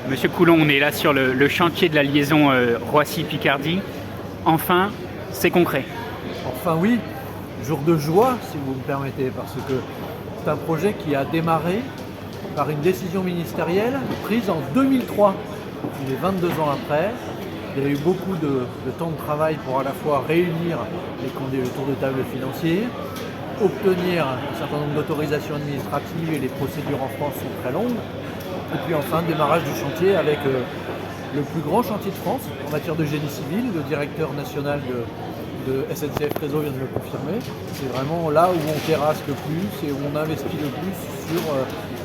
Monsieur Coulon, on est là sur le chantier de la liaison Roissy-Picardie. Enfin, c'est concret. Enfin oui, jour de joie si vous me permettez, parce que c'est un projet qui a démarré par une décision ministérielle prise en 2003. On est 22 ans après. Il y a eu beaucoup de temps de travail pour à la fois réunir le tour de table financier, obtenir un certain nombre d'autorisations administratives, et les procédures en France sont très longues. Et puis enfin, démarrage du chantier avec le plus grand chantier de France en matière de génie civil. Le directeur national de SNCF Réseau vient de le confirmer. C'est vraiment là où on terrasse le plus et où on investit le plus sur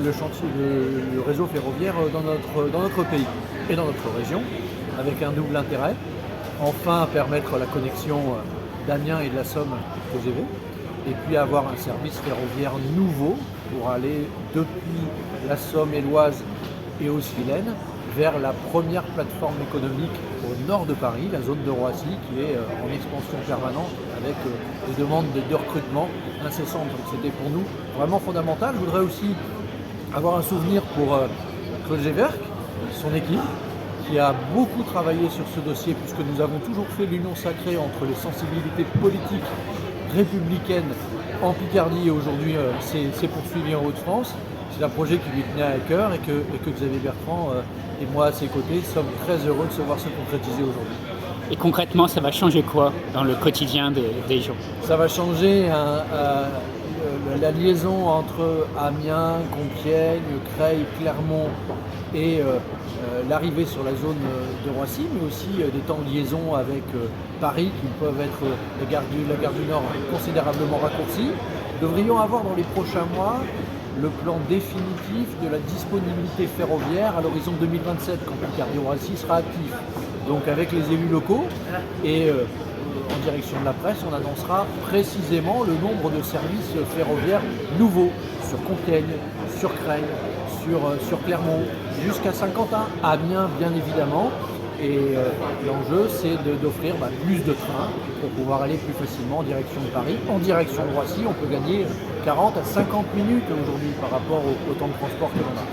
le chantier, le réseau ferroviaire dans notre pays et dans notre région, avec un double intérêt. Enfin, permettre la connexion d'Amiens et de la Somme TGV, et puis avoir un service ferroviaire nouveau pour aller depuis la Somme et l'Oise et aussi l'Aisne vers la première plateforme économique au nord de Paris, la zone de Roissy, qui est en expansion permanente avec des demandes de recrutement incessantes. Donc c'était pour nous vraiment fondamental. Je voudrais aussi avoir un souvenir pour Claude Géverck, son équipe, qui a beaucoup travaillé sur ce dossier, puisque nous avons toujours fait l'union sacrée entre les sensibilités politiques républicaines en Picardie, et aujourd'hui c'est poursuivi en Hauts-de-France. C'est un projet qui lui tenait à cœur et que Xavier Bertrand et moi à ses côtés sommes très heureux de se voir se concrétiser aujourd'hui. Et concrètement, ça va changer quoi dans le quotidien des gens? Ça va changer la liaison entre Amiens, Compiègne, Creil, Clermont et l'arrivée sur la zone de Roissy, mais aussi des temps de liaison avec Paris qui peuvent être la gare du Nord considérablement raccourcis. Nous devrions avoir dans les prochains mois le plan définitif de la disponibilité ferroviaire à l'horizon 2027, quand Picardie-Roissy sera actif. Donc avec les élus locaux et en direction de la presse, on annoncera précisément le nombre de services ferroviaires nouveaux sur Compiègne, sur Creil, sur Clermont, jusqu'à Saint-Quentin, Amiens bien évidemment. Et l'enjeu, c'est d'offrir plus de trains pour pouvoir aller plus facilement en direction de Paris. En direction de Roissy, on peut gagner 40 à 50 minutes aujourd'hui par rapport au temps de transport que l'on a.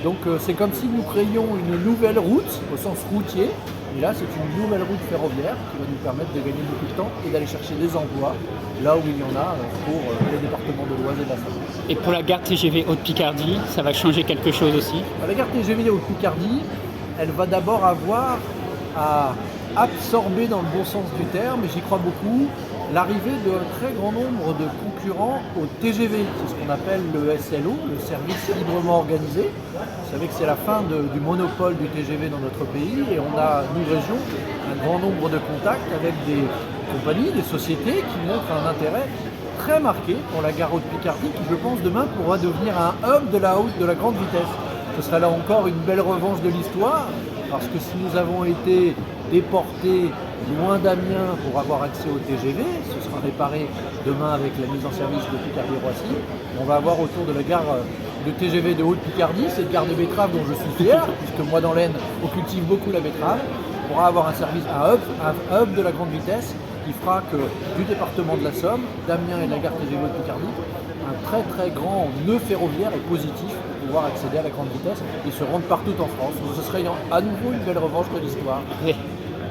Donc c'est comme si nous créions une nouvelle route au sens routier. Et là, c'est une nouvelle route ferroviaire qui va nous permettre de gagner beaucoup de temps et d'aller chercher des emplois là où il y en a pour les départements de l'Oise et de la Somme. Et pour la gare TGV Haute-Picardie, ça va changer quelque chose aussi? La gare TGV Haute-Picardie, elle va d'abord avoir à absorber, dans le bon sens du terme, et j'y crois beaucoup, l'arrivée d'un très grand nombre de concurrents au TGV. C'est ce qu'on appelle le SLO, le service librement organisé. Vous savez que c'est la fin du monopole du TGV dans notre pays, et on a, nous, région, un grand nombre de contacts avec des compagnies, des sociétés qui montrent un intérêt très marqué pour la gare Haute-Picardie, qui, je pense, demain pourra devenir un hub de la grande vitesse. Ce sera là encore une belle revanche de l'histoire, parce que si nous avons été déportés loin d'Amiens pour avoir accès au TGV, ce sera réparé demain avec la mise en service de Picardie-Roissy. On va avoir autour de la gare de TGV de Haute-Picardie, cette gare de betterave dont je suis fier, puisque moi dans l'Aisne, on cultive beaucoup la betterave. On pourra avoir un service, un hub de la grande vitesse qui fera que du département de la Somme, d'Amiens et de la gare TGV de Picardie, un très très grand nœud ferroviaire est positif pour pouvoir accéder à la grande vitesse et se rendre partout en France. Ce serait à nouveau une belle revanche de l'histoire. Oui.